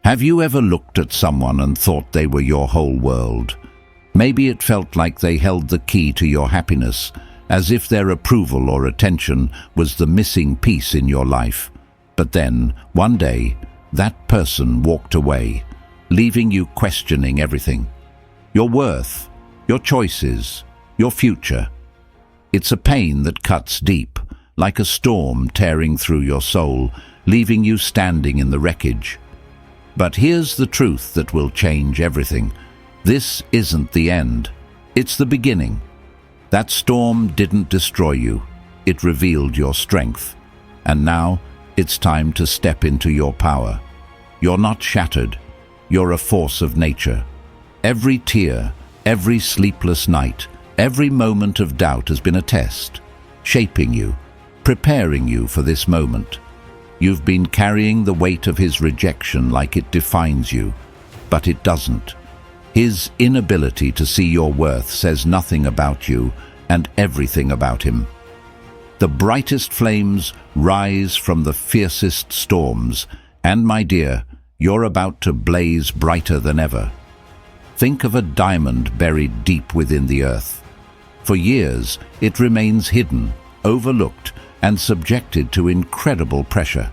Have you ever looked at someone and thought they were your whole world? Maybe it felt like they held the key to your happiness, as if their approval or attention was the missing piece in your life. But then, one day, that person walked away, leaving you questioning everything. Your worth, your choices, your future. It's a pain that cuts deep, like a storm tearing through your soul, leaving you standing in the wreckage. But here's the truth that will change everything. This isn't the end. It's the beginning. That storm didn't destroy you. It revealed your strength. And now, it's time to step into your power. You're not shattered. You're a force of nature. Every tear, every sleepless night, every moment of doubt has been a test, shaping you, preparing you for this moment. You've been carrying the weight of his rejection like it defines you, but it doesn't. His inability to see your worth says nothing about you and everything about him. The brightest flames rise from the fiercest storms, and my dear, you're about to blaze brighter than ever. Think of a diamond buried deep within the earth. For years, it remains hidden, overlooked, and subjected to incredible pressure.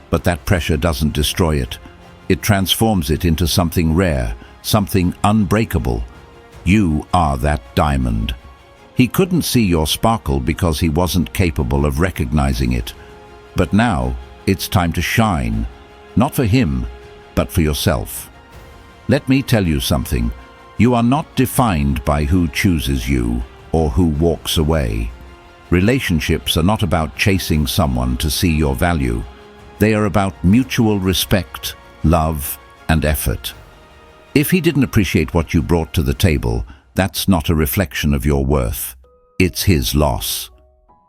But that pressure doesn't destroy it. It transforms it into something rare, something unbreakable. You are that diamond. He couldn't see your sparkle because he wasn't capable of recognizing it. But now, it's time to shine, not for him, but for yourself. Let me tell you something. You are not defined by who chooses you or who walks away. Relationships are not about chasing someone to see your value. They are about mutual respect, love, and effort. If he didn't appreciate what you brought to the table, that's not a reflection of your worth. It's his loss.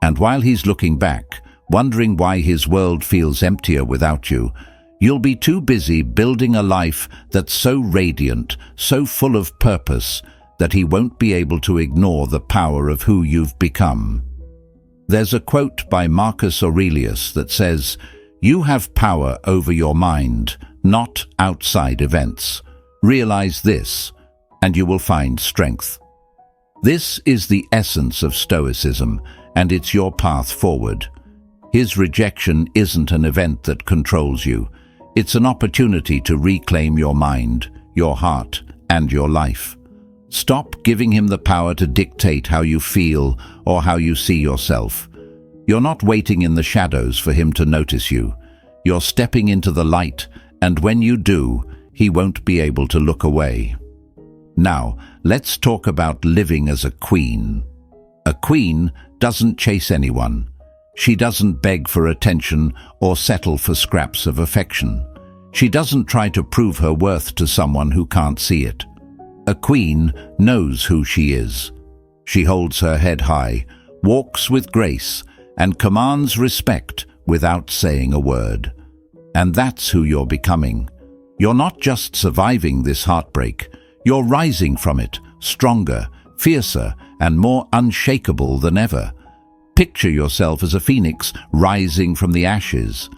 And while he's looking back, wondering why his world feels emptier without you, you'll be too busy building a life that's so radiant, so full of purpose, that he won't be able to ignore the power of who you've become. There's a quote by Marcus Aurelius that says, "You have power over your mind, not outside events. Realize this, and you will find strength." This is the essence of Stoicism, and it's your path forward. His rejection isn't an event that controls you. It's an opportunity to reclaim your mind, your heart, and your life. Stop giving him the power to dictate how you feel or how you see yourself. You're not waiting in the shadows for him to notice you. You're stepping into the light, and when you do, he won't be able to look away. Now, let's talk about living as a queen. A queen doesn't chase anyone. She doesn't beg for attention or settle for scraps of affection. She doesn't try to prove her worth to someone who can't see it. A queen knows who she is. She holds her head high, walks with grace, and commands respect without saying a word. And that's who you're becoming. You're not just surviving this heartbreak. You're rising from it, stronger, fiercer, and more unshakable than ever. Picture yourself as a phoenix rising from the ashes.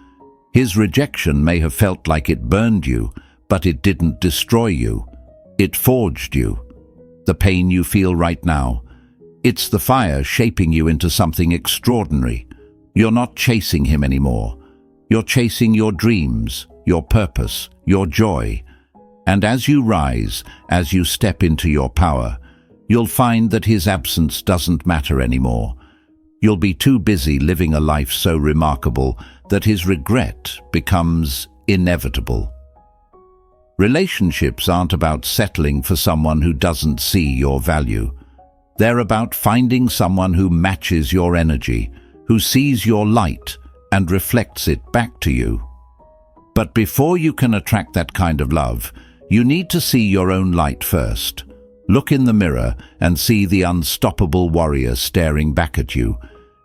His rejection may have felt like it burned you, but it didn't destroy you. It forged you. The pain you feel right now, it's the fire shaping you into something extraordinary. You're not chasing him anymore. You're chasing your dreams, your purpose, your joy. And as you rise, as you step into your power, you'll find that his absence doesn't matter anymore. You'll be too busy living a life so remarkable that his regret becomes inevitable. Relationships aren't about settling for someone who doesn't see your value. They're about finding someone who matches your energy, who sees your light and reflects it back to you. But before you can attract that kind of love, you need to see your own light first. Look in the mirror and see the unstoppable warrior staring back at you.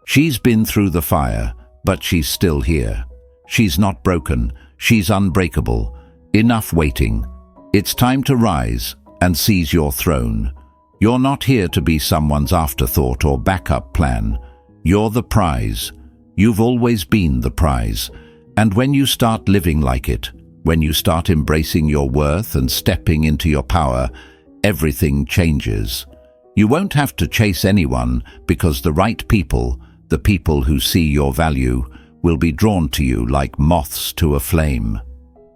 She's been through the fire, but she's still here. She's not broken. She's unbreakable. Enough waiting. It's time to rise and seize your throne. You're not here to be someone's afterthought or backup plan. You're the prize. You've always been the prize. And when you start living like it, When you start embracing your worth and stepping into your power, everything changes. You won't have to chase anyone because the right people, the people who see your value, will be drawn to you like moths to a flame.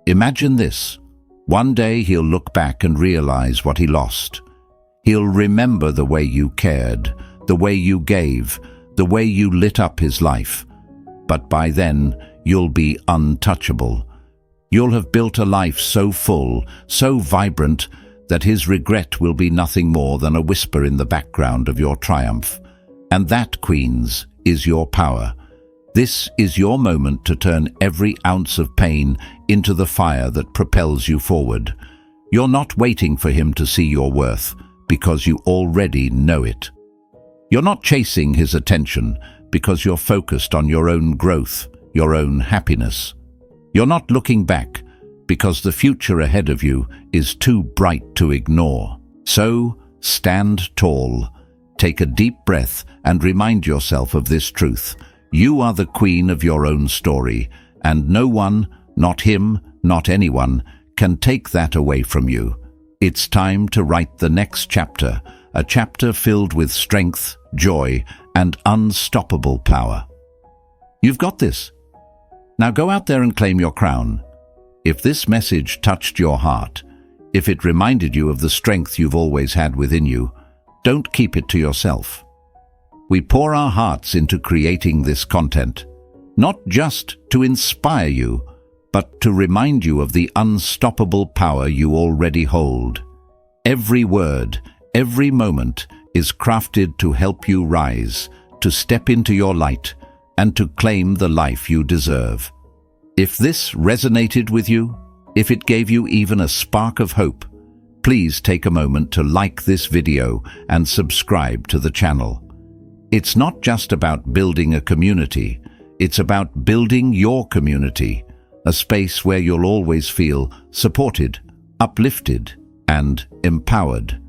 Imagine this. One day he'll look back and realize what he lost. He'll remember the way you cared, the way you gave, the way you lit up his life. But by then, you'll be untouchable. You'll have built a life so full, so vibrant, that his regret will be nothing more than a whisper in the background of your triumph. And that, queens, is your power. This is your moment to turn every ounce of pain into the fire that propels you forward. You're not waiting for him to see your worth, because you already know it. You're not chasing his attention because you're focused on your own growth, your own happiness. You're not looking back because the future ahead of you is too bright to ignore. So, stand tall, take a deep breath, and remind yourself of this truth. You are the queen of your own story, and no one, not him, not anyone, can take that away from you. It's time to write the next chapter, a chapter filled with strength, joy, and unstoppable power. You've got this. Now go out there and claim your crown. If this message touched your heart, if it reminded you of the strength you've always had within you, don't keep it to yourself. We pour our hearts into creating this content, not just to inspire you, but to remind you of the unstoppable power you already hold. Every word, every moment is crafted to help you rise, to step into your light, and to claim the life you deserve. If this resonated with you, if it gave you even a spark of hope, please take a moment to like this video and subscribe to the channel. It's not just about building a community, it's about building your community, a space where you'll always feel supported, uplifted, and empowered.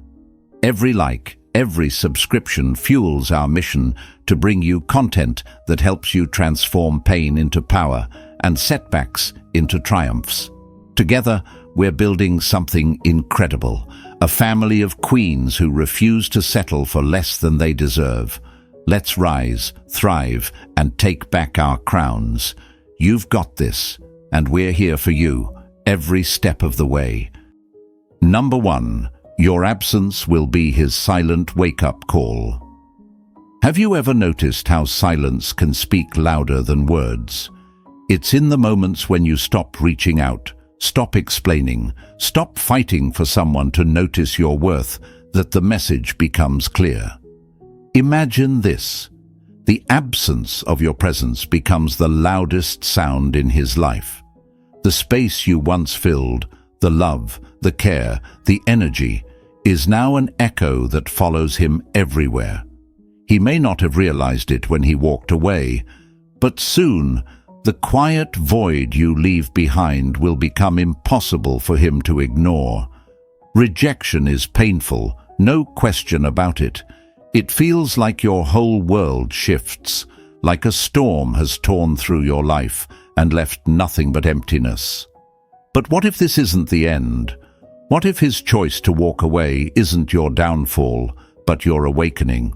Every like, every subscription fuels our mission to bring you content that helps you transform pain into power and setbacks into triumphs. Together, we're building something incredible, a family of queens who refuse to settle for less than they deserve. Let's rise, thrive, and take back our crowns. You've got this, and we're here for you, every step of the way. Number 1. Your absence will be his silent wake-up call. Have you ever noticed how silence can speak louder than words? It's in the moments when you stop reaching out, stop explaining, stop fighting for someone to notice your worth, that the message becomes clear. Imagine this. The absence of your presence becomes the loudest sound in his life. The space you once filled, the love, the care, the energy, is now an echo that follows him everywhere. He may not have realized it when he walked away, but soon the quiet void you leave behind will become impossible for him to ignore. Rejection is painful, no question about it. It feels like your whole world shifts, like a storm has torn through your life and left nothing but emptiness. But what if this isn't the end? What if his choice to walk away isn't your downfall, but your awakening?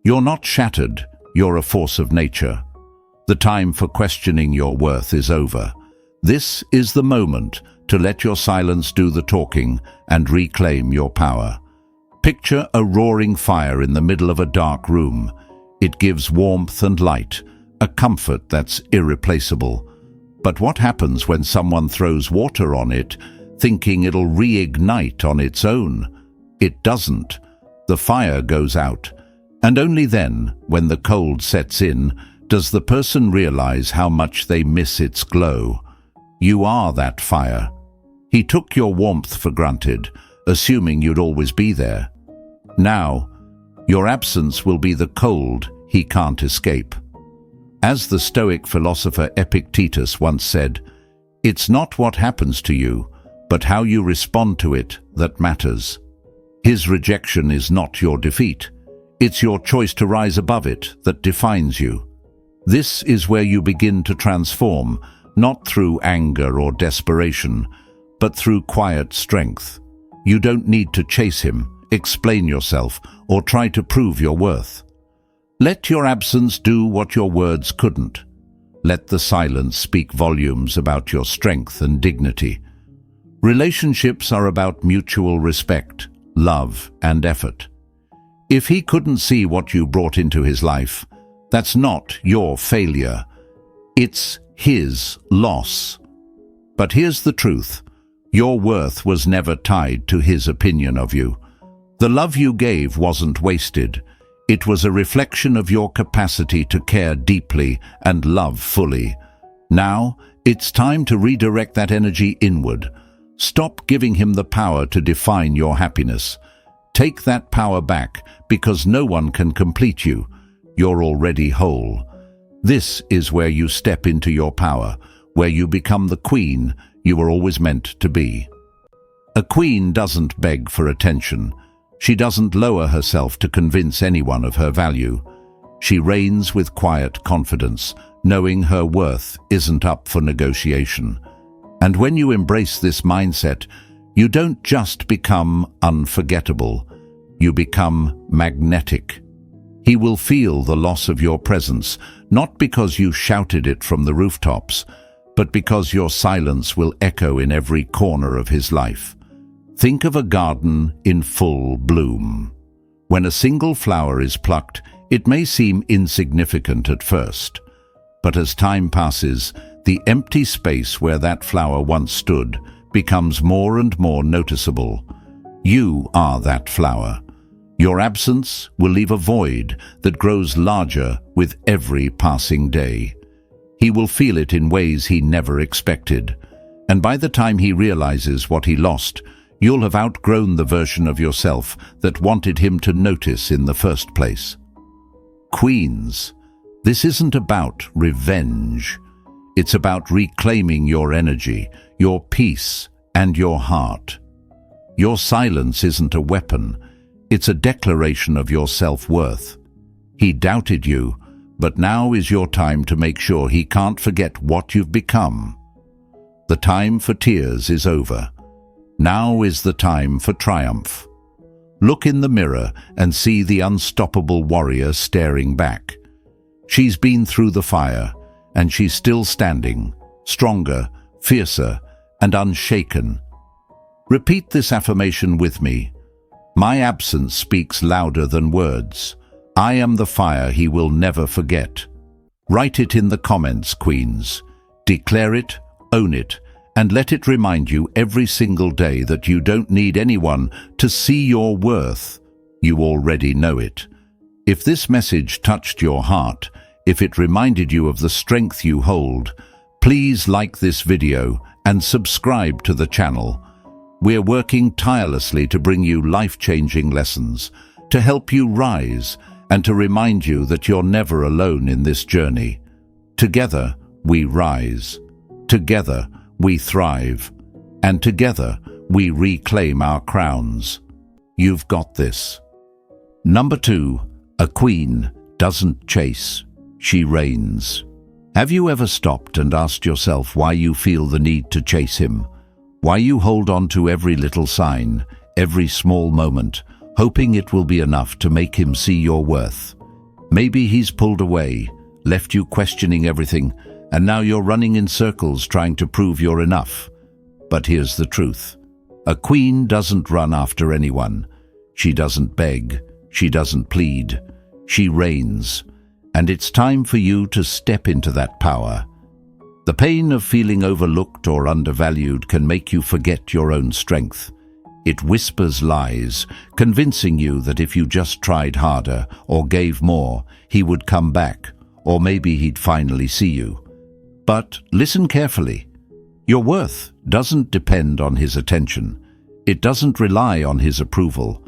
You're not shattered, you're a force of nature. The time for questioning your worth is over. This is the moment to let your silence do the talking and reclaim your power. Picture a roaring fire in the middle of a dark room. It gives warmth and light, a comfort that's irreplaceable. But what happens when someone throws water on it, thinking it'll reignite on its own? It doesn't. The fire goes out. And only then, when the cold sets in, does the person realize how much they miss its glow. You are that fire. He took your warmth for granted, assuming you'd always be there. Now, your absence will be the cold he can't escape. As the Stoic philosopher Epictetus once said, "It's not what happens to you, but how you respond to it that matters." His rejection is not your defeat. It's your choice to rise above it that defines you. This is where you begin to transform, not through anger or desperation, but through quiet strength. You don't need to chase him, explain yourself, or try to prove your worth. Let your absence do what your words couldn't. Let the silence speak volumes about your strength and dignity. Relationships are about mutual respect, love, and effort. If he couldn't see what you brought into his life, that's not your failure. It's his loss. But here's the truth. Your worth was never tied to his opinion of you. The love you gave wasn't wasted. It was a reflection of your capacity to care deeply and love fully. Now, it's time to redirect that energy inward. Stop giving him the power to define your happiness. Take that power back, because no one can complete you. You're already whole. This is where you step into your power, where you become the queen you were always meant to be. A queen doesn't beg for attention. She doesn't lower herself to convince anyone of her value. She reigns with quiet confidence, knowing her worth isn't up for negotiation. And when you embrace this mindset, you don't just become unforgettable. You become magnetic. He will feel the loss of your presence, not because you shouted it from the rooftops, but because your silence will echo in every corner of his life. Think of a garden in full bloom. When a single flower is plucked, it may seem insignificant at first. But as time passes, the empty space where that flower once stood becomes more and more noticeable. You are that flower. Your absence will leave a void that grows larger with every passing day. He will feel it in ways he never expected. And by the time he realizes what he lost, you'll have outgrown the version of yourself that wanted him to notice in the first place. Queens, this isn't about revenge. It's about reclaiming your energy, your peace, and your heart. Your silence isn't a weapon. It's a declaration of your self-worth. He doubted you, but now is your time to make sure he can't forget what you've become. The time for tears is over. Now is the time for triumph. Look in the mirror and see the unstoppable warrior staring back. She's been through the fire, and she's still standing, stronger, fiercer, and unshaken. Repeat this affirmation with me. My absence speaks louder than words. I am the fire he will never forget. Write it in the comments, queens. Declare it, own it, and let it remind you every single day that you don't need anyone to see your worth. You already know it. If this message touched your heart, if it reminded you of the strength you hold, please like this video and subscribe to the channel. We're working tirelessly to bring you life-changing lessons, to help you rise, and to remind you that you're never alone in this journey. Together, we rise. Together, we thrive. And together, we reclaim our crowns. You've got this. Number 2, a queen doesn't chase. She reigns. Have you ever stopped and asked yourself why you feel the need to chase him? Why you hold on to every little sign, every small moment, hoping it will be enough to make him see your worth? Maybe he's pulled away, left you questioning everything, and now you're running in circles trying to prove you're enough. But here's the truth. A queen doesn't run after anyone. She doesn't beg. She doesn't plead. She reigns. And it's time for you to step into that power. The pain of feeling overlooked or undervalued can make you forget your own strength. It whispers lies, convincing you that if you just tried harder or gave more, he would come back, or maybe he'd finally see you. But listen carefully. Your worth doesn't depend on his attention. It doesn't rely on his approval.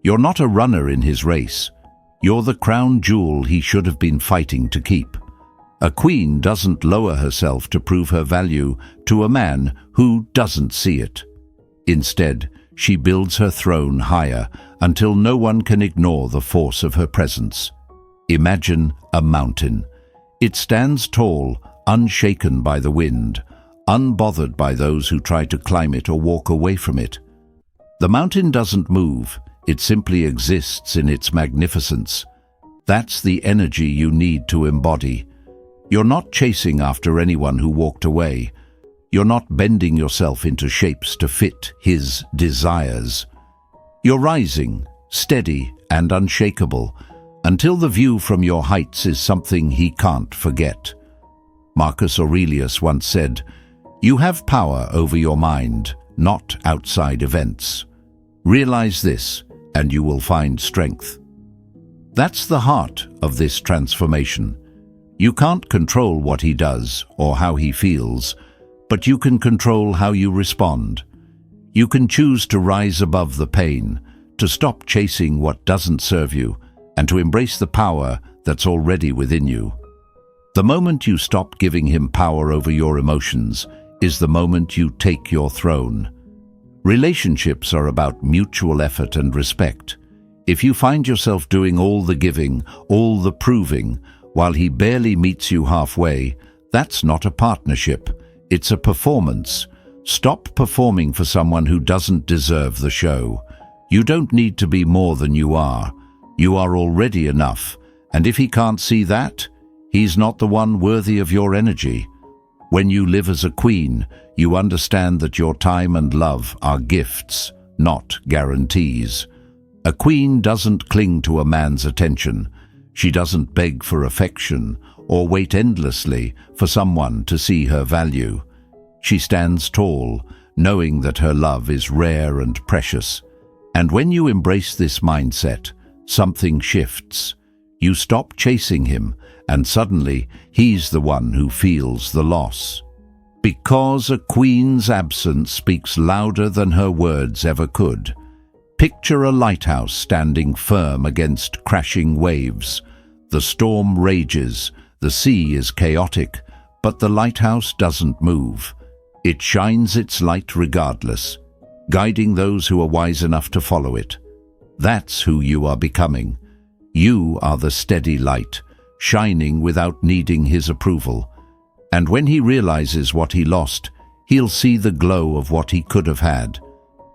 You're not a runner in his race. You're the crown jewel he should have been fighting to keep. A queen doesn't lower herself to prove her value to a man who doesn't see it. Instead, she builds her throne higher until no one can ignore the force of her presence. Imagine a mountain. It stands tall, unshaken by the wind, unbothered by those who try to climb it or walk away from it. The mountain doesn't move, it simply exists in its magnificence. That's the energy you need to embody. You're not chasing after anyone who walked away. You're not bending yourself into shapes to fit his desires. You're rising, steady and unshakable, until the view from your heights is something he can't forget. Marcus Aurelius once said, "You have power over your mind, not outside events. Realize this, and you will find strength." That's the heart of this transformation. You can't control what he does or how he feels, but you can control how you respond. You can choose to rise above the pain, to stop chasing what doesn't serve you, and to embrace the power that's already within you. The moment you stop giving him power over your emotions is the moment you take your throne. Relationships are about mutual effort and respect. If you find yourself doing all the giving, all the proving, while he barely meets you halfway, that's not a partnership, it's a performance. Stop performing for someone who doesn't deserve the show. You don't need to be more than you are. You are already enough, and if he can't see that, he's not the one worthy of your energy. When you live as a queen, you understand that your time and love are gifts, not guarantees. A queen doesn't cling to a man's attention. She doesn't beg for affection or wait endlessly for someone to see her value. She stands tall, knowing that her love is rare and precious. And when you embrace this mindset, something shifts. You stop chasing him, and suddenly he's the one who feels the loss. Because a queen's absence speaks louder than her words ever could. Picture a lighthouse standing firm against crashing waves. The storm rages, the sea is chaotic, but the lighthouse doesn't move. It shines its light regardless, guiding those who are wise enough to follow it. That's who you are becoming. You are the steady light, shining without needing his approval. And when he realizes what he lost, he'll see the glow of what he could have had.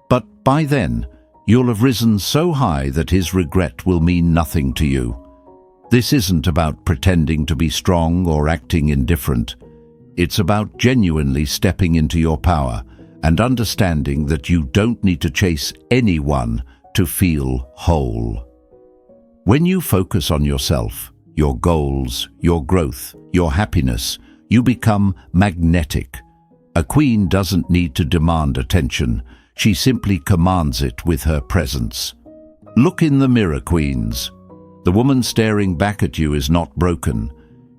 But by then, you'll have risen so high that his regret will mean nothing to you. This isn't about pretending to be strong or acting indifferent. It's about genuinely stepping into your power and understanding that you don't need to chase anyone to feel whole. When you focus on yourself, your goals, your growth, your happiness, you become magnetic. A queen doesn't need to demand attention. She simply commands it with her presence. Look in the mirror, queens. The woman staring back at you is not broken.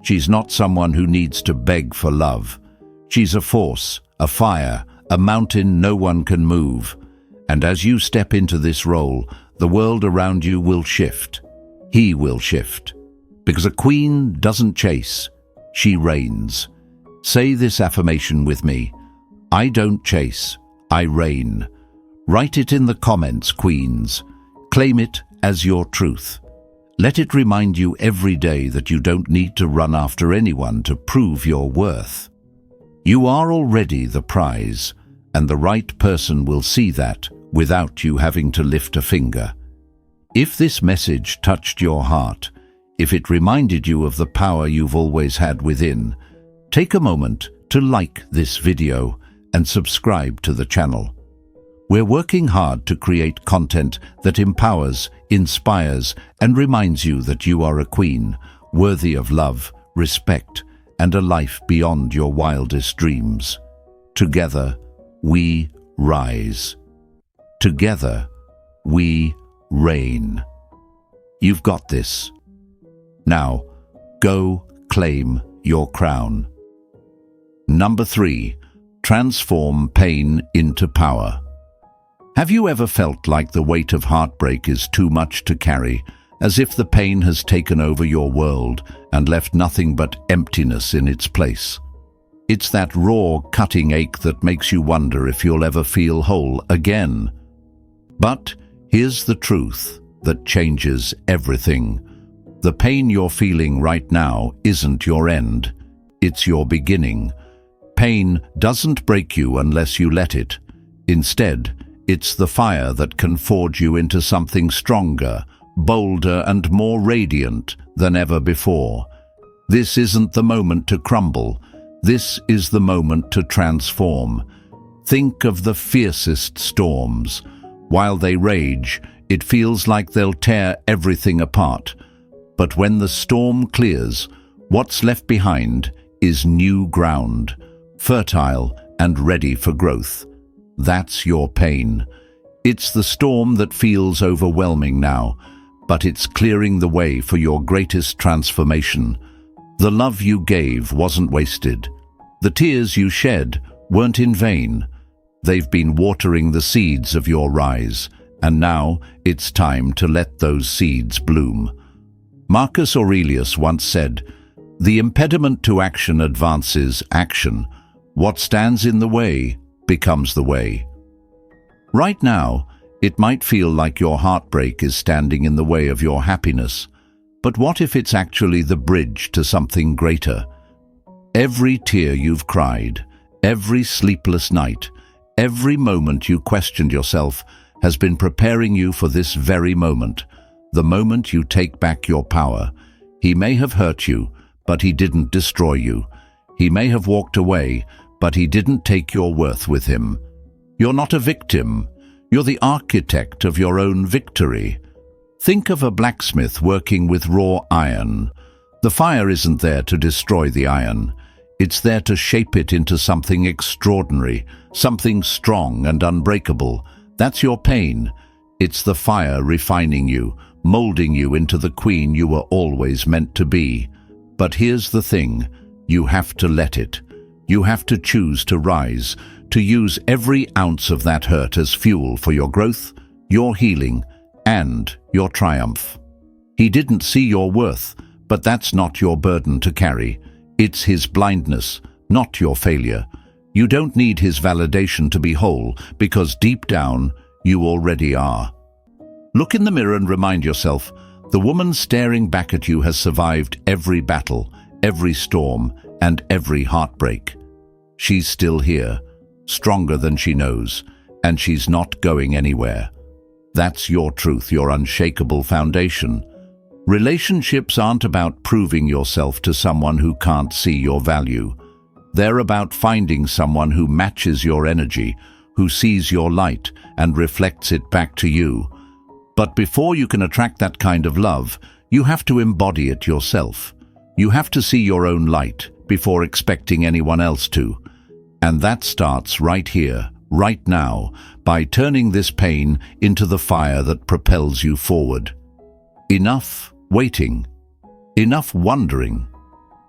She's not someone who needs to beg for love. She's a force, a fire, a mountain no one can move. And as you step into this role, the world around you will shift. He will shift. Because a queen doesn't chase, she reigns. Say this affirmation with me. I don't chase, I reign. Write it in the comments, queens. Claim it as your truth. Let it remind you every day that you don't need to run after anyone to prove your worth. You are already the prize, and the right person will see that without you having to lift a finger. If this message touched your heart, if it reminded you of the power you've always had within, take a moment to like this video and subscribe to the channel. We're working hard to create content that empowers, inspires, and reminds you that you are a queen, worthy of love, respect, and a life beyond your wildest dreams. Together, we rise. Together, we reign. You've got this. Now, go claim your crown. Number 3. Transform pain into power. Have you ever felt like the weight of heartbreak is too much to carry, as if the pain has taken over your world and left nothing but emptiness in its place? It's that raw, cutting ache that makes you wonder if you'll ever feel whole again. But here's the truth that changes everything. The pain you're feeling right now isn't your end. it's your beginning. Pain doesn't break you unless you let it. Instead, it's the fire that can forge you into something stronger, bolder, and more radiant than ever before. This isn't the moment to crumble. This is the moment to transform. Think of the fiercest storms. While they rage, it feels like they'll tear everything apart. But when the storm clears, what's left behind is new ground, fertile and ready for growth. That's your pain. It's the storm that feels overwhelming now, but it's clearing the way for your greatest transformation. The love you gave wasn't wasted. The tears you shed weren't in vain. They've been watering the seeds of your rise, and now it's time to let those seeds bloom. Marcus Aurelius once said, "The impediment to action advances action. What stands in the way becomes the way." Right now, it might feel like your heartbreak is standing in the way of your happiness, but what if it's actually the bridge to something greater? Every tear you've cried, every sleepless night, every moment you questioned yourself has been preparing you for this very moment, the moment you take back your power. He may have hurt you, but he didn't destroy you. He may have walked away, but he didn't take your worth with him. You're not a victim. You're the architect of your own victory. Think of a blacksmith working with raw iron. The fire isn't there to destroy the iron. It's there to shape it into something extraordinary, something strong and unbreakable. That's your pain. It's the fire refining you, molding you into the queen you were always meant to be. But here's the thing, you have to let it. You have to choose to rise, to use every ounce of that hurt as fuel for your growth, your healing, and your triumph. He didn't see your worth, but that's not your burden to carry. It's his blindness, not your failure. You don't need his validation to be whole, because deep down, you already are. Look in the mirror and remind yourself, the woman staring back at you has survived every battle, every storm, and every heartbreak. She's still here, stronger than she knows, and she's not going anywhere. That's your truth, your unshakable foundation. Relationships aren't about proving yourself to someone who can't see your value. They're about finding someone who matches your energy, who sees your light and reflects it back to you. But before you can attract that kind of love, you have to embody it yourself. You have to see your own light before expecting anyone else to. And that starts right here, right now, by turning this pain into the fire that propels you forward. Enough waiting. Enough wondering.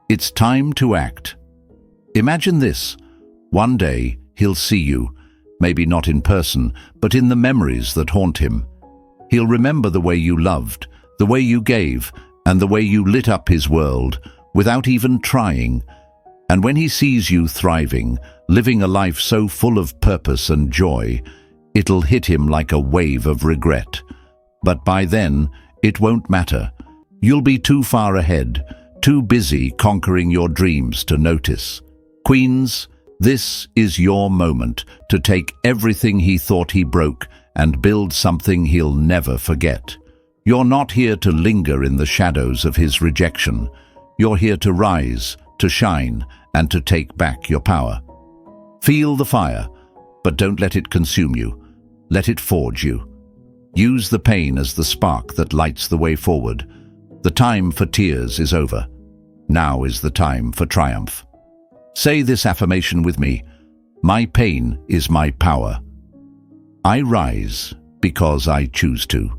It's time to act. Imagine this. One day, he'll see you, maybe not in person, but in the memories that haunt him. He'll remember the way you loved, the way you gave, and the way you lit up his world without even trying. And when he sees you thriving, living a life so full of purpose and joy, it'll hit him like a wave of regret. But by then, it won't matter. You'll be too far ahead, too busy conquering your dreams to notice. Queens, this is your moment to take everything he thought he broke and build something he'll never forget. You're not here to linger in the shadows of his rejection. You're here to rise, to shine, and to take back your power. Feel the fire, but don't let it consume you. Let it forge you. Use the pain as the spark that lights the way forward. The time for tears is over. Now is the time for triumph. Say this affirmation with me. My pain is my power. I rise because I choose to.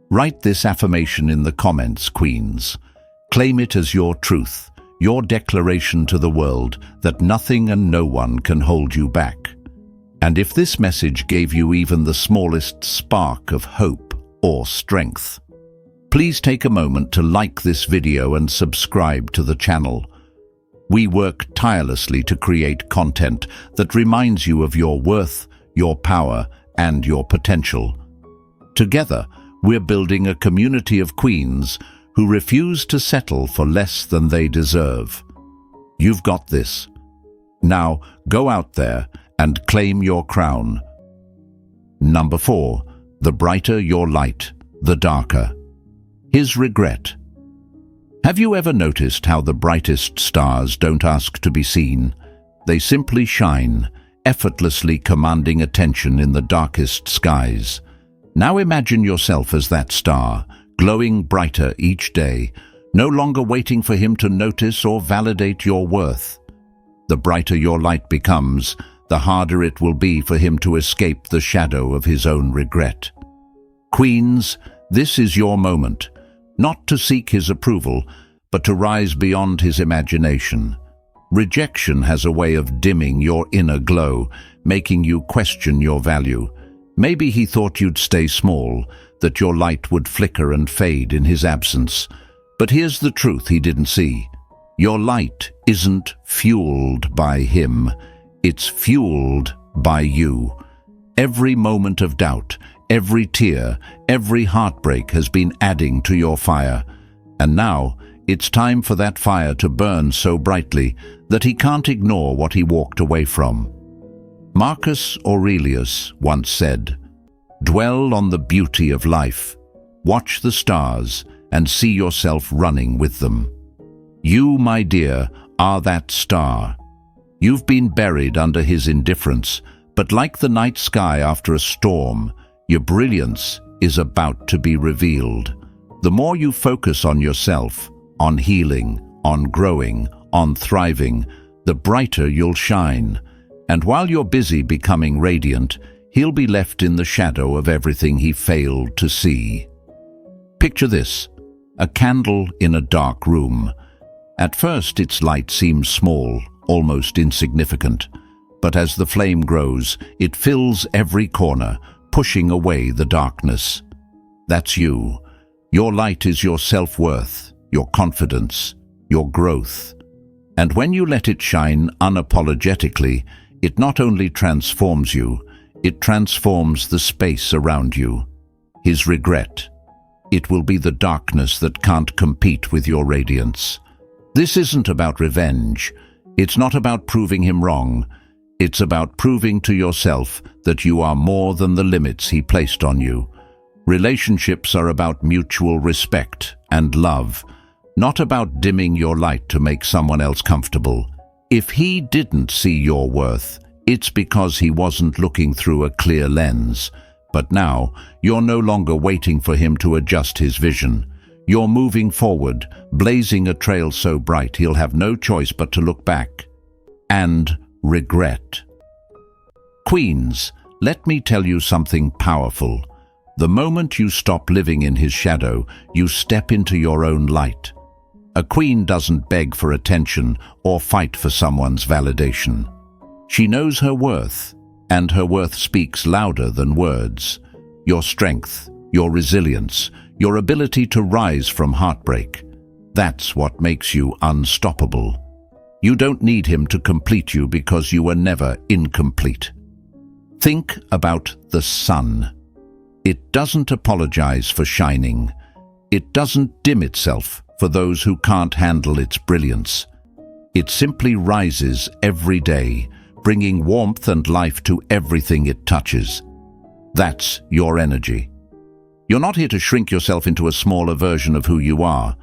Write this affirmation in the comments, queens. Claim it as your truth, your declaration to the world that nothing and no one can hold you back. And if this message gave you even the smallest spark of hope or strength, please take a moment to like this video and subscribe to the channel. We work tirelessly to create content that reminds you of your worth, your power, and your potential. Together, we're building a community of queens who refuse to settle for less than they deserve. You've got this. Now, go out there and claim your crown. Number 4. The brighter your light, the darker. His regret. Have you ever noticed how the brightest stars don't ask to be seen? They simply shine, effortlessly commanding attention in the darkest skies. Now imagine yourself as that star, glowing brighter each day, no longer waiting for him to notice or validate your worth. The brighter your light becomes, the harder it will be for him to escape the shadow of his own regret. Queens, this is your moment, not to seek his approval, but to rise beyond his imagination. Rejection has a way of dimming your inner glow, making you question your value. Maybe he thought you'd stay small, that your light would flicker and fade in his absence. But here's the truth he didn't see. Your light isn't fueled by him, it's fueled by you. Every moment of doubt, every tear, every heartbreak has been adding to your fire. And now, it's time for that fire to burn so brightly that he can't ignore what he walked away from. Marcus Aurelius once said, "Dwell on the beauty of life, watch the stars, and see yourself running with them." You, my dear, are that star. You've been buried under his indifference, but like the night sky after a storm, your brilliance is about to be revealed. The more you focus on yourself, on healing, on growing, on thriving, the brighter you'll shine. And while you're busy becoming radiant, he'll be left in the shadow of everything he failed to see. Picture this, a candle in a dark room. At first its light seems small, almost insignificant, but as the flame grows, it fills every corner, pushing away the darkness. That's you. Your light is your self-worth, your confidence, your growth. And when you let it shine unapologetically, it not only transforms you, it transforms the space around you. His regret. It will be the darkness that can't compete with your radiance. This isn't about revenge. It's not about proving him wrong. It's about proving to yourself that you are more than the limits he placed on you. Relationships are about mutual respect and love, not about dimming your light to make someone else comfortable. If he didn't see your worth, it's because he wasn't looking through a clear lens. But now, you're no longer waiting for him to adjust his vision. You're moving forward, blazing a trail so bright he'll have no choice but to look back and regret. Queens, let me tell you something powerful. The moment you stop living in his shadow, you step into your own light. A queen doesn't beg for attention or fight for someone's validation. She knows her worth, and her worth speaks louder than words. Your strength, your resilience, your ability to rise from heartbreak. That's what makes you unstoppable. You don't need him to complete you because you were never incomplete. Think about the sun. It doesn't apologize for shining. It doesn't dim itself for those who can't handle its brilliance. It simply rises every day, bringing warmth and life to everything it touches. That's your energy. You're not here to shrink yourself into a smaller version of who you are.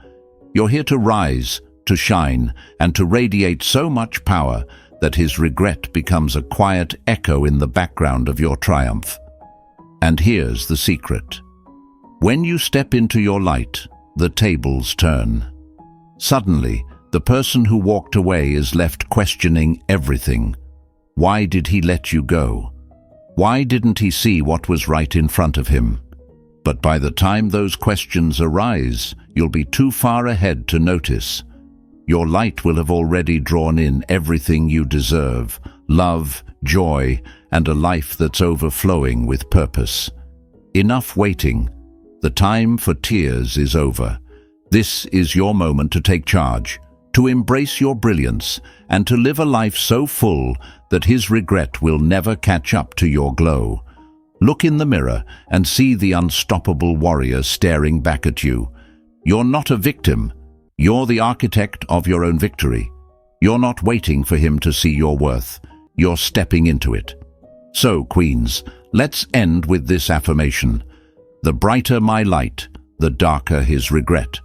You're here to rise, to shine, and to radiate so much power that his regret becomes a quiet echo in the background of your triumph. And here's the secret. When you step into your light, the tables turn. Suddenly, the person who walked away is left questioning everything. Why did he let you go? Why didn't he see what was right in front of him? But by the time those questions arise, you'll be too far ahead to notice. Your light will have already drawn in everything you deserve: love, joy, and a life that's overflowing with purpose. Enough waiting. The time for tears is over. This is your moment to take charge, to embrace your brilliance, and to live a life so full that his regret will never catch up to your glow. Look in the mirror and see the unstoppable warrior staring back at you. You're not a victim. You're the architect of your own victory. You're not waiting for him to see your worth. You're stepping into it. So, queens, let's end with this affirmation. The brighter my light, the darker his regret.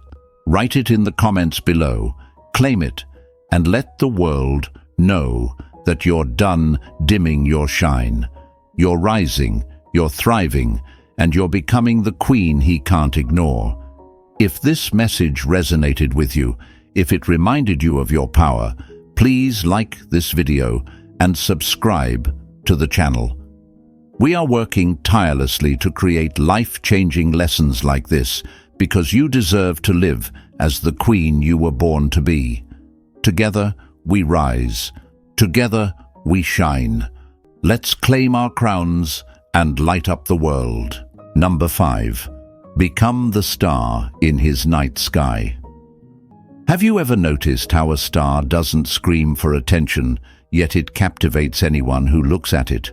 Write it in the comments below, claim it, and let the world know that you're done dimming your shine. You're rising, you're thriving, and you're becoming the queen he can't ignore. If this message resonated with you, if it reminded you of your power, please like this video and subscribe to the channel. We are working tirelessly to create life-changing lessons like this because you deserve to live as the queen you were born to be. Together, we rise. Together, we shine. Let's claim our crowns and light up the world. Number 5. Become the star in his night sky. Have you ever noticed how a star doesn't scream for attention, yet it captivates anyone who looks at it?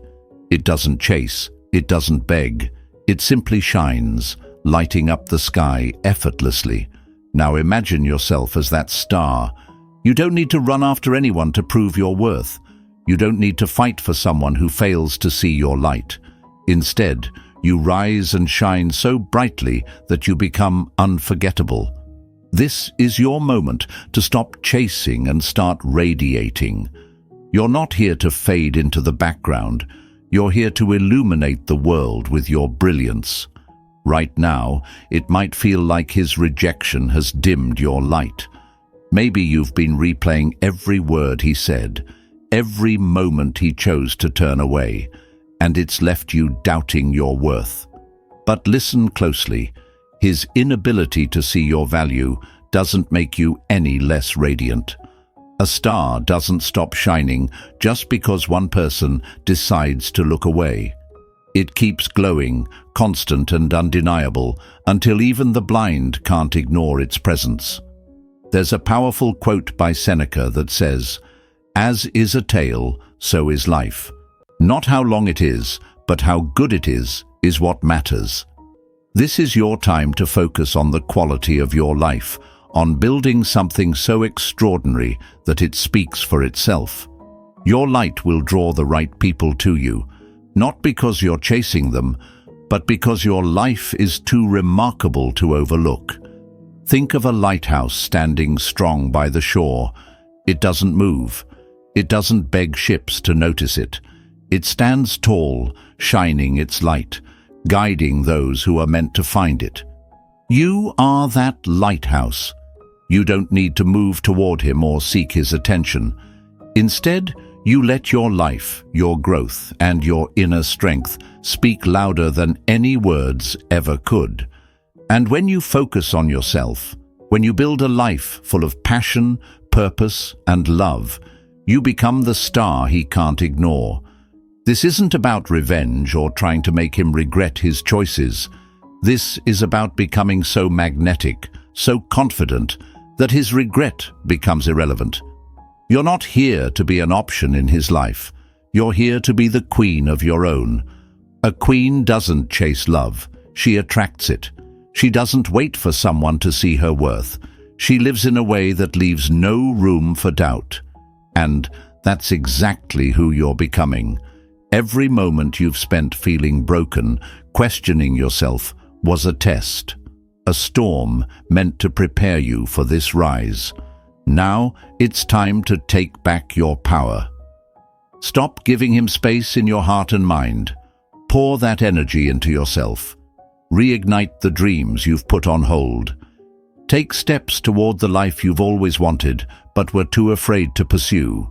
It doesn't chase, it doesn't beg, it simply shines, lighting up the sky effortlessly. Now imagine yourself as that star. You don't need to run after anyone to prove your worth. You don't need to fight for someone who fails to see your light. Instead, you rise and shine so brightly that you become unforgettable. This is your moment to stop chasing and start radiating. You're not here to fade into the background. You're here to illuminate the world with your brilliance. Right now, it might feel like his rejection has dimmed your light. Maybe you've been replaying every word he said, every moment he chose to turn away, and it's left you doubting your worth. But listen closely. His inability to see your value doesn't make you any less radiant. A star doesn't stop shining just because one person decides to look away. It keeps glowing, constant and undeniable, until even the blind can't ignore its presence. There's a powerful quote by Seneca that says, "As is a tale, so is life. Not how long it is, but how good it is what matters." This is your time to focus on the quality of your life, on building something so extraordinary that it speaks for itself. Your light will draw the right people to you, not because you're chasing them, but because your life is too remarkable to overlook. Think of a lighthouse standing strong by the shore. It doesn't move. It doesn't beg ships to notice it. It stands tall, shining its light, guiding those who are meant to find it. You are that lighthouse. You don't need to move toward him or seek his attention. Instead, you let your life, your growth, and your inner strength speak louder than any words ever could. And when you focus on yourself, when you build a life full of passion, purpose, and love, you become the star he can't ignore. This isn't about revenge or trying to make him regret his choices. This is about becoming so magnetic, so confident, that his regret becomes irrelevant. You're not here to be an option in his life. You're here to be the queen of your own. A queen doesn't chase love. She attracts it. She doesn't wait for someone to see her worth. She lives in a way that leaves no room for doubt. And that's exactly who you're becoming. Every moment you've spent feeling broken, questioning yourself, was a test, a storm meant to prepare you for this rise. Now it's time to take back your power. Stop giving him space in your heart and mind. Pour that energy into yourself. Reignite the dreams you've put on hold. Take steps toward the life you've always wanted, but were too afraid to pursue.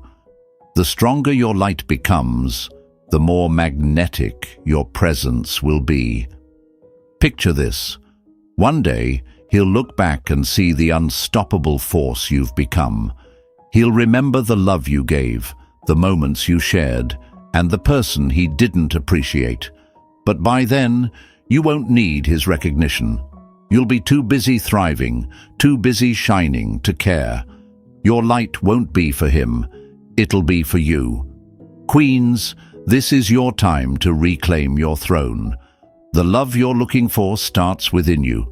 The stronger your light becomes, the more magnetic your presence will be. Picture this. One day, he'll look back and see the unstoppable force you've become. He'll remember the love you gave, the moments you shared, and the person he didn't appreciate. But by then, you won't need his recognition. You'll be too busy thriving, too busy shining to care. Your light won't be for him. It'll be for you. Queens, this is your time to reclaim your throne. The love you're looking for starts within you.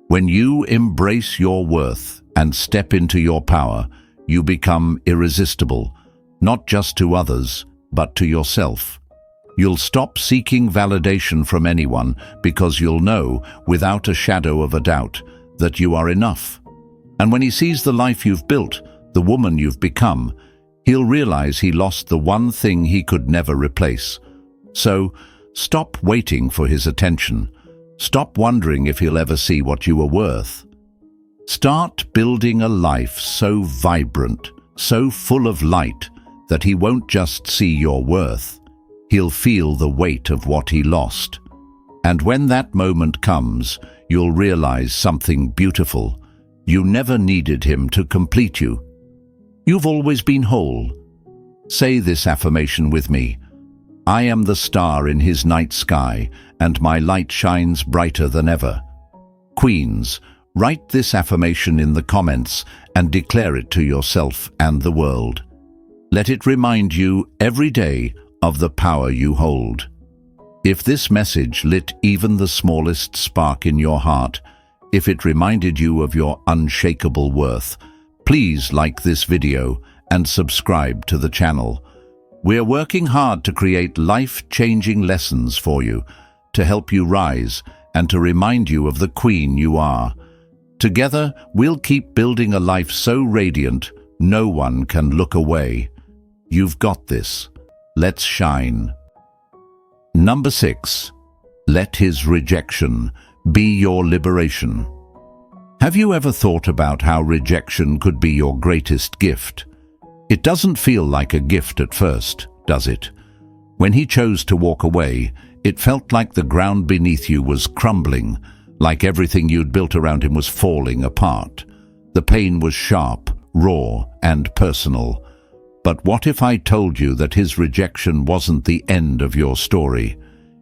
When you embrace your worth and step into your power, you become irresistible, not just to others, but to yourself. You'll stop seeking validation from anyone because you'll know, without a shadow of a doubt, that you are enough. And when he sees the life you've built, the woman you've become, he'll realize he lost the one thing he could never replace. So, stop waiting for his attention. Stop wondering if he'll ever see what you are worth. Start building a life so vibrant, so full of light, that he won't just see your worth. He'll feel the weight of what he lost. And when that moment comes, you'll realize something beautiful. You never needed him to complete you. You've always been whole. Say this affirmation with me. I am the star in his night sky, and my light shines brighter than ever. Queens, write this affirmation in the comments and declare it to yourself and the world. Let it remind you every day of the power you hold. If this message lit even the smallest spark in your heart, if it reminded you of your unshakable worth, please like this video and subscribe to the channel. We're working hard to create life-changing lessons for you, to help you rise and to remind you of the queen you are. Together, we'll keep building a life so radiant, no one can look away. You've got this. Let's shine. Number 6. Let his rejection be your liberation. Have you ever thought about how rejection could be your greatest gift? It doesn't feel like a gift at first, does it? When he chose to walk away, it felt like the ground beneath you was crumbling, like everything you'd built around him was falling apart. The pain was sharp, raw, and personal. But what if I told you that his rejection wasn't the end of your story?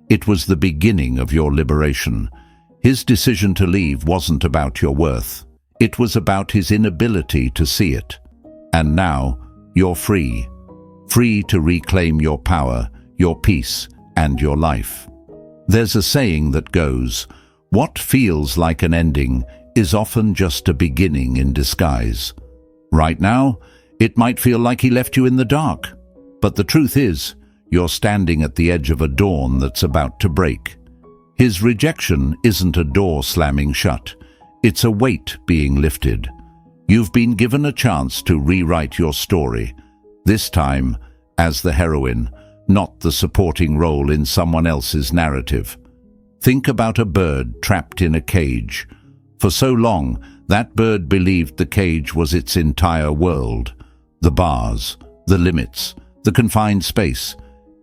It was the beginning of your liberation. His decision to leave wasn't about your worth. It was about his inability to see it. And now, you're free. Free to reclaim your power, your peace, and your life. There's a saying that goes, what feels like an ending is often just a beginning in disguise. Right now, it might feel like he left you in the dark, but the truth is, you're standing at the edge of a dawn that's about to break. His rejection isn't a door slamming shut, it's a weight being lifted. You've been given a chance to rewrite your story, this time as the heroine, not the supporting role in someone else's narrative. Think about a bird trapped in a cage. For so long, that bird believed the cage was its entire world. The bars, the limits, the confined space.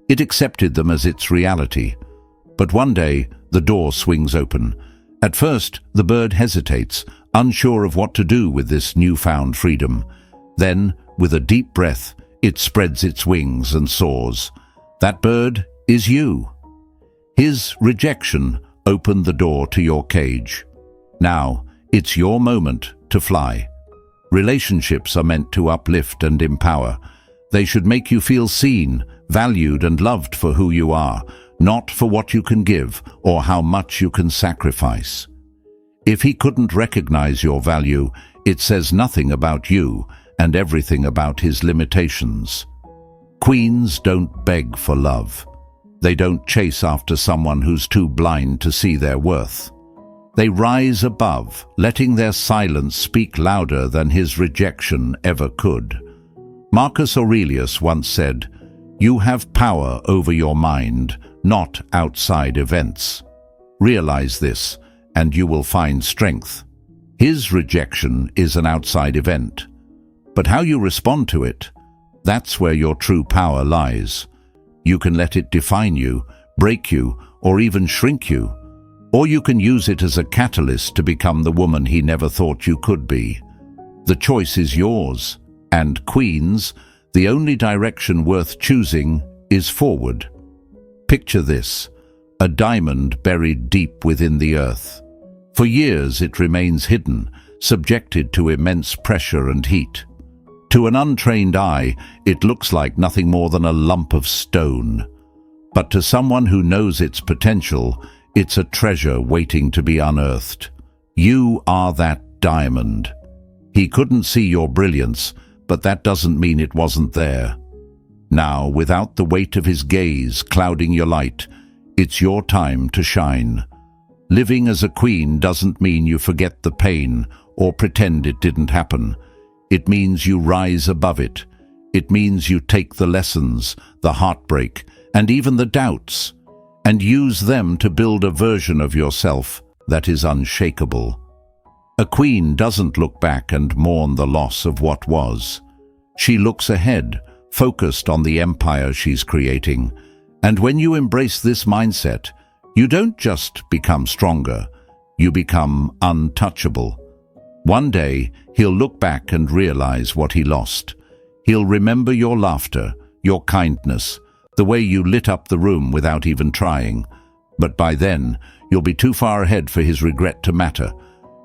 It accepted them as its reality. But one day, the door swings open. At first, the bird hesitates, unsure of what to do with this newfound freedom. Then, with a deep breath, it spreads its wings and soars. That bird is you. His rejection opened the door to your cage. Now, it's your moment to fly. Relationships are meant to uplift and empower. They should make you feel seen, valued, and loved for who you are, not for what you can give or how much you can sacrifice. If he couldn't recognize your value, it says nothing about you and everything about his limitations. Queens don't beg for love. They don't chase after someone who's too blind to see their worth. They rise above, letting their silence speak louder than his rejection ever could. Marcus Aurelius once said, "You have power over your mind, not outside events." Realize this, and you will find strength. His rejection is an outside event. But how you respond to it, that's where your true power lies. You can let it define you, break you, or even shrink you. Or you can use it as a catalyst to become the woman he never thought you could be. The choice is yours. And queens, the only direction worth choosing is forward. Picture this, a diamond buried deep within the earth. For years it remains hidden, subjected to immense pressure and heat. To an untrained eye, it looks like nothing more than a lump of stone. But to someone who knows its potential, it's a treasure waiting to be unearthed. You are that diamond. He couldn't see your brilliance, but that doesn't mean it wasn't there. Now, without the weight of his gaze clouding your light, it's your time to shine. Living as a queen doesn't mean you forget the pain or pretend it didn't happen. It means you rise above it. It means you take the lessons, the heartbreak, and even the doubts, and use them to build a version of yourself that is unshakable. A queen doesn't look back and mourn the loss of what was. She looks ahead, focused on the empire she's creating. And when you embrace this mindset, you don't just become stronger, you become untouchable. One day, he'll look back and realize what he lost. He'll remember your laughter, your kindness, the way you lit up the room without even trying. But by then, you'll be too far ahead for his regret to matter.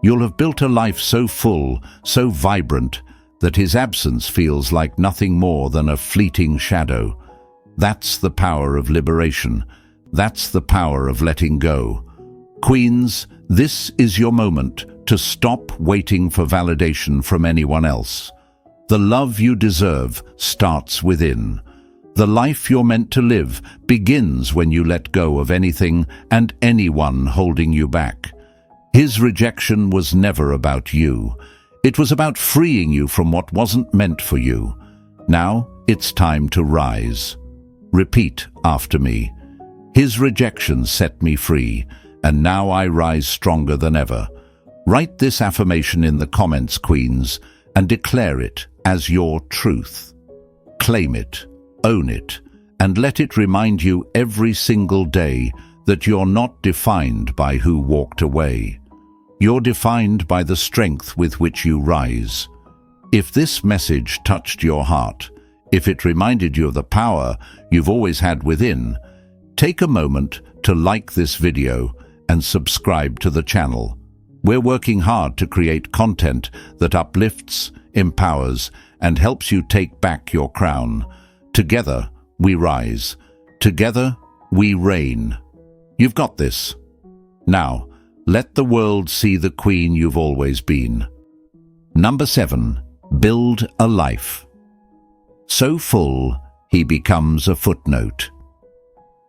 You'll have built a life so full, so vibrant, that his absence feels like nothing more than a fleeting shadow. That's the power of liberation. That's the power of letting go. Queens, this is your moment to stop waiting for validation from anyone else. The love you deserve starts within. The life you're meant to live begins when you let go of anything and anyone holding you back. His rejection was never about you. It was about freeing you from what wasn't meant for you. Now it's time to rise. Repeat after me. His rejection set me free, and now I rise stronger than ever. Write this affirmation in the comments, queens, and declare it as your truth. Claim it, own it, and let it remind you every single day that you're not defined by who walked away. You're defined by the strength with which you rise. If this message touched your heart, if it reminded you of the power you've always had within, take a moment to like this video and subscribe to the channel. We're working hard to create content that uplifts, empowers, and helps you take back your crown. Together, we rise. Together, we reign. You've got this. Now, let the world see the queen you've always been. Number 7. Build a life. So full, he becomes a footnote.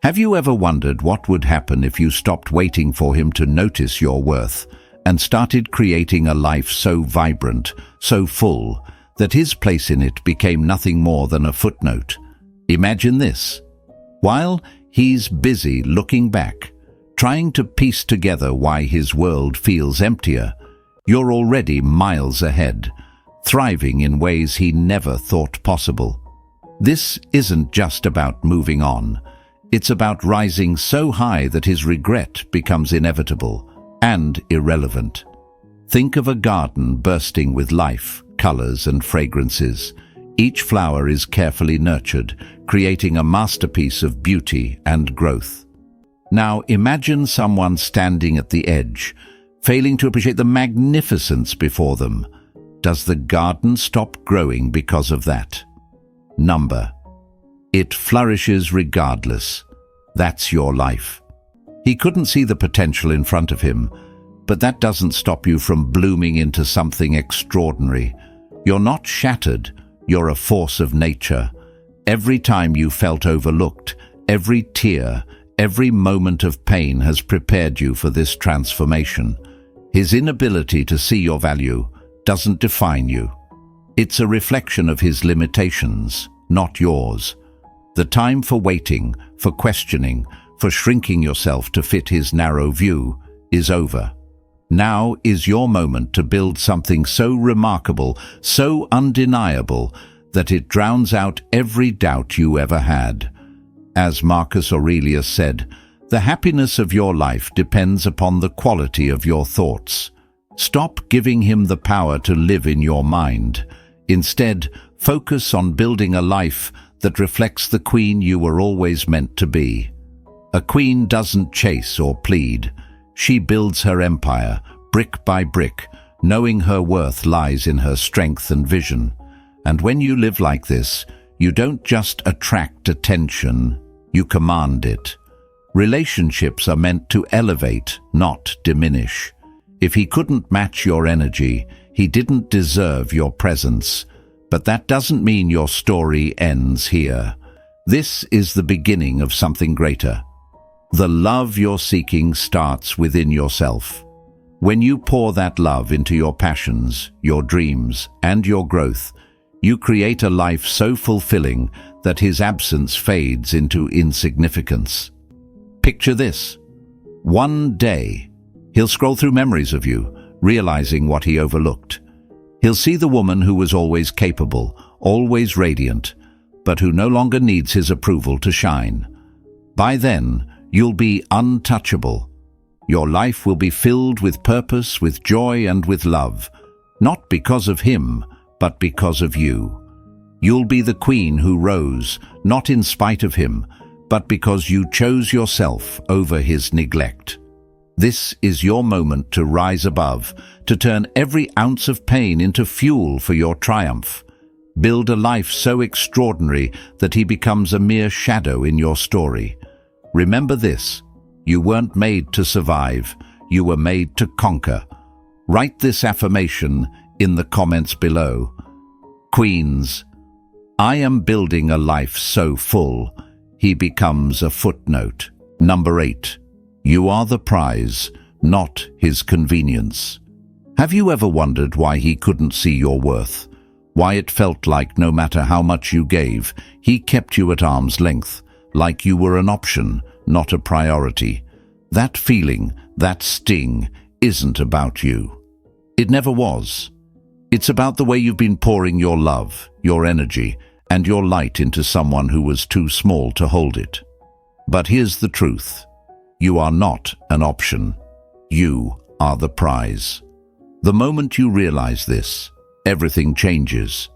Have you ever wondered what would happen if you stopped waiting for him to notice your worth and started creating a life so vibrant, so full, that his place in it became nothing more than a footnote? Imagine this. While he's busy looking back, trying to piece together why his world feels emptier, you're already miles ahead, thriving in ways he never thought possible. This isn't just about moving on. It's about rising so high that his regret becomes inevitable and irrelevant. Think of a garden bursting with life, colors, and fragrances. Each flower is carefully nurtured, creating a masterpiece of beauty and growth. Now imagine someone standing at the edge, failing to appreciate the magnificence before them. Does the garden stop growing because of that? Number. It flourishes regardless. That's your life. He couldn't see the potential in front of him, but that doesn't stop you from blooming into something extraordinary. You're not shattered, you're a force of nature. Every time you felt overlooked, every tear, every moment of pain has prepared you for this transformation. His inability to see your value doesn't define you. It's a reflection of his limitations, not yours. The time for waiting, for questioning, for shrinking yourself to fit his narrow view is over. Now is your moment to build something so remarkable, so undeniable, that it drowns out every doubt you ever had. As Marcus Aurelius said, the happiness of your life depends upon the quality of your thoughts. Stop giving him the power to live in your mind. Instead, focus on building a life that reflects the queen you were always meant to be. A queen doesn't chase or plead. She builds her empire, brick by brick, knowing her worth lies in her strength and vision. And when you live like this, you don't just attract attention, you command it. Relationships are meant to elevate, not diminish. If he couldn't match your energy, he didn't deserve your presence. But that doesn't mean your story ends here. This is the beginning of something greater. The love you're seeking starts within yourself. When you pour that love into your passions, your dreams, and your growth, you create a life so fulfilling that his absence fades into insignificance. Picture this. One day, he'll scroll through memories of you, realizing what he overlooked. He'll see the woman who was always capable, always radiant, but who no longer needs his approval to shine. By then, you'll be untouchable. Your life will be filled with purpose, with joy, and with love, not because of him, but because of you. You'll be the queen who rose, not in spite of him, but because you chose yourself over his neglect. This is your moment to rise above, to turn every ounce of pain into fuel for your triumph. Build a life so extraordinary that he becomes a mere shadow in your story. Remember this: you weren't made to survive, you were made to conquer. Write this affirmation in the comments below. Queens, I am building a life so full, he becomes a footnote. Number 8. You are the prize, not his convenience. Have you ever wondered why he couldn't see your worth? Why it felt like no matter how much you gave, he kept you at arm's length, like you were an option, not a priority? That feeling, that sting, isn't about you. It never was. It's about the way you've been pouring your love, your energy, and your light into someone who was too small to hold it. But here's the truth. You are not an option. You are the prize. The moment you realize this, everything changes.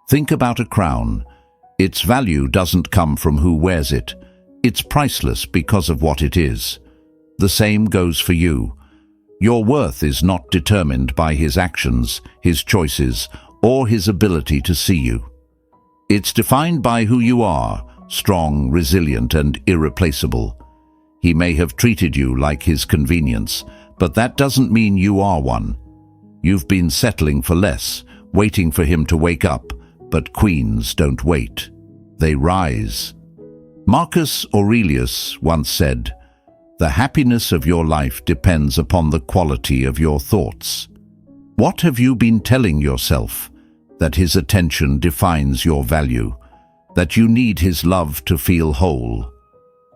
Think about a crown. Its value doesn't come from who wears it. It's priceless because of what it is. The same goes for you. Your worth is not determined by his actions, his choices, or his ability to see you. It's defined by who you are, strong, resilient, and irreplaceable. He may have treated you like his convenience, but that doesn't mean you are one. You've been settling for less, waiting for him to wake up, but queens don't wait. They rise. Marcus Aurelius once said, "The happiness of your life depends upon the quality of your thoughts." What have you been telling yourself? That his attention defines your value, that you need his love to feel whole.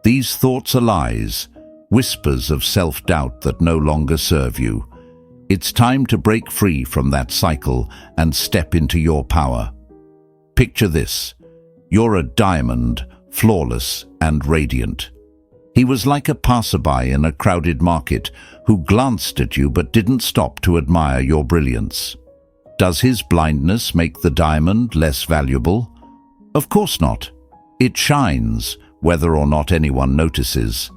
These thoughts are lies, whispers of self-doubt that no longer serve you. It's time to break free from that cycle and step into your power. Picture this. You're a diamond, flawless and radiant. He was like a passerby in a crowded market who glanced at you but didn't stop to admire your brilliance. Does his blindness make the diamond less valuable? Of course not. It shines, whether or not anyone notices.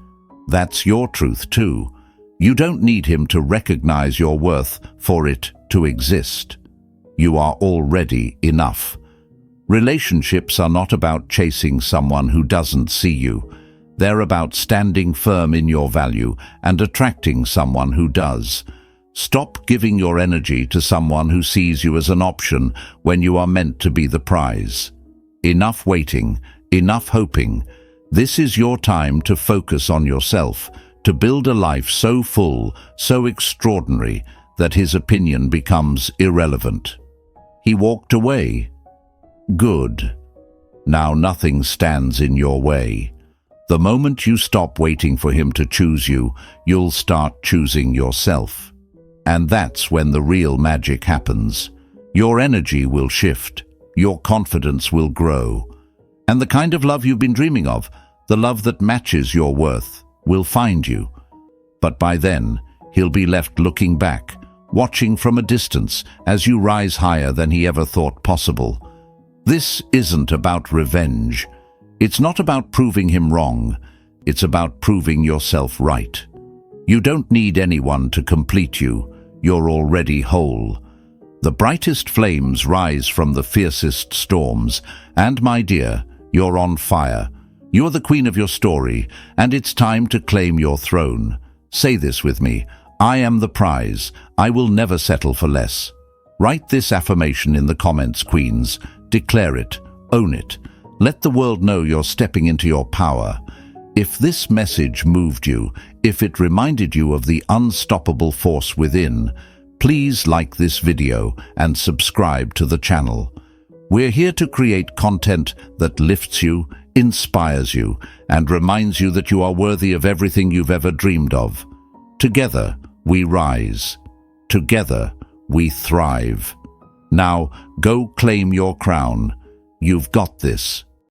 That's your truth too. You don't need him to recognize your worth for it to exist. You are already enough. Relationships are not about chasing someone who doesn't see you. They're about standing firm in your value and attracting someone who does. Stop giving your energy to someone who sees you as an option when you are meant to be the prize. Enough waiting, enough hoping. This is your time to focus on yourself, to build a life so full, so extraordinary, that his opinion becomes irrelevant. He walked away. Good. Now nothing stands in your way. The moment you stop waiting for him to choose you, you'll start choosing yourself. And that's when the real magic happens. Your energy will shift, your confidence will grow, and the kind of love you've been dreaming of, the love that matches your worth, will find you. But by then, he'll be left looking back, watching from a distance as you rise higher than he ever thought possible. This isn't about revenge. It's not about proving him wrong. It's about proving yourself right. You don't need anyone to complete you. You're already whole. The brightest flames rise from the fiercest storms, and my dear, you're on fire. You're the queen of your story, and it's time to claim your throne. Say this with me: I am the prize. I will never settle for less. Write this affirmation in the comments, queens. Declare it. Own it. Let the world know you're stepping into your power. If this message moved you, if it reminded you of the unstoppable force within, please like this video and subscribe to the channel. We're here to create content that lifts you, inspires you, and reminds you that you are worthy of everything you've ever dreamed of. Together, we rise. Together, we thrive. Now, go claim your crown. You've got this.